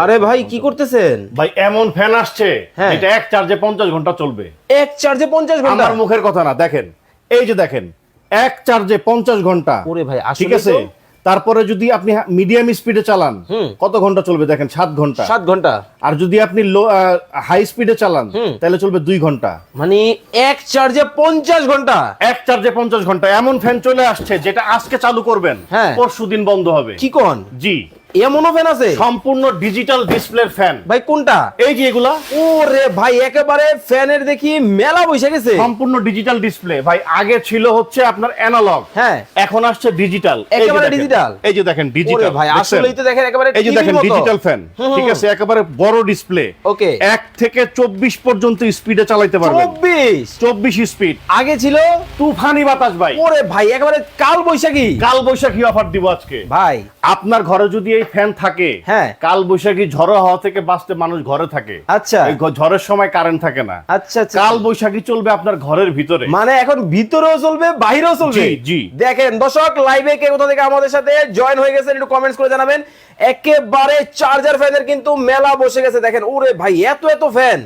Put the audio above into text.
আরে ভাই কি করতেছেন? ভাই এমন ফ্যান আসছে হ্যাঁ। এটা এক চার্জে 50 ঘন্টা চলবে। এক চার্জে 50 ঘন্টা? আমার মুখের কথা না, দেখেন এই যে দেখেন এক চার্জে 50 ঘন্টা। ওরে ভাই আসলে ঠিক আছে, তারপরে যদি আপনি মিডিয়াম স্পিডে চালান কত ঘন্টা চলবে দেখেন, 7 ঘন্টা। 7 ঘন্টা। আর যদি আপনি হাই স্পিডে চালান তাহলে চলবে 2 ঘন্টা। মানে এক চার্জে 50 ঘন্টা? এক চার্জে 50 ঘন্টা। এমন ফ্যান চলে আসছে যেটা আজকে চালু করবেন হ্যাঁ। পরশুদিন বন্ধ হবে। কি কোন? জি, এমনও ফ্যান আছে? সম্পূর্ণ ডিজিটাল ডিসপ্লের ফ্যান। ভাই কোনটা? এই যে এগুলা ওরে ভাই একেবারে ফ্যানের দেখি মেলা বসে গেছে। সম্পূর্ণ ডিজিটাল ডিসপ্লে। ভাই আগে ছিল হচ্ছে আপনার অ্যানালগ, হ্যাঁ এখন আসছে ডিজিটাল। একেবারে ডিজিটাল। এই যে দেখেন ওরে ডিজিটাল। ভাই আসলেই তো দেখেন একেবারে এই যে টিভির দেখেন মতো। ডিজিটাল ফ্যান, ঠিক আছে, একেবারে বড় ডিসপ্লে। ওকে। 1 থেকে 24 পর্যন্ত স্পিডে চালাতে পারবেন। 24 স্পিড। আগে ছিল তুফানি বাতাস ভাই। ওরে ভাই একেবারে কাল বৈশাখী। কাল বৈশাখী অফার দিব আজকে ভাই আপনার ঘরে যদি এই ফ্যান থাকে, হ্যাঁ। কাল বৈশাখী ঝড় হাওয়া থেকে বাঁচতে মানুষ ঘরে থাকে। আচ্ছা এই ঝড়ের সময় কারেন্ট থাকে না। আচ্ছা আচ্ছা। কাল বৈশাখী চলবে আপনার ঘরের ভিতরে। মানে এখন ভিতরেও চলবে বাইরেও চলবে। জি, জি। দেখেন দর্শক লাইভে কে কোথা থেকে আমাদের সাথে জয়েন হয়ে গেছেন একটু কমেন্টস করে জানাবেন। একেবারে চার্জার ফ্যানের কিন্তু মেলা বসে গেছে। দেখেন ওরে ভাই এত এত ফ্যান।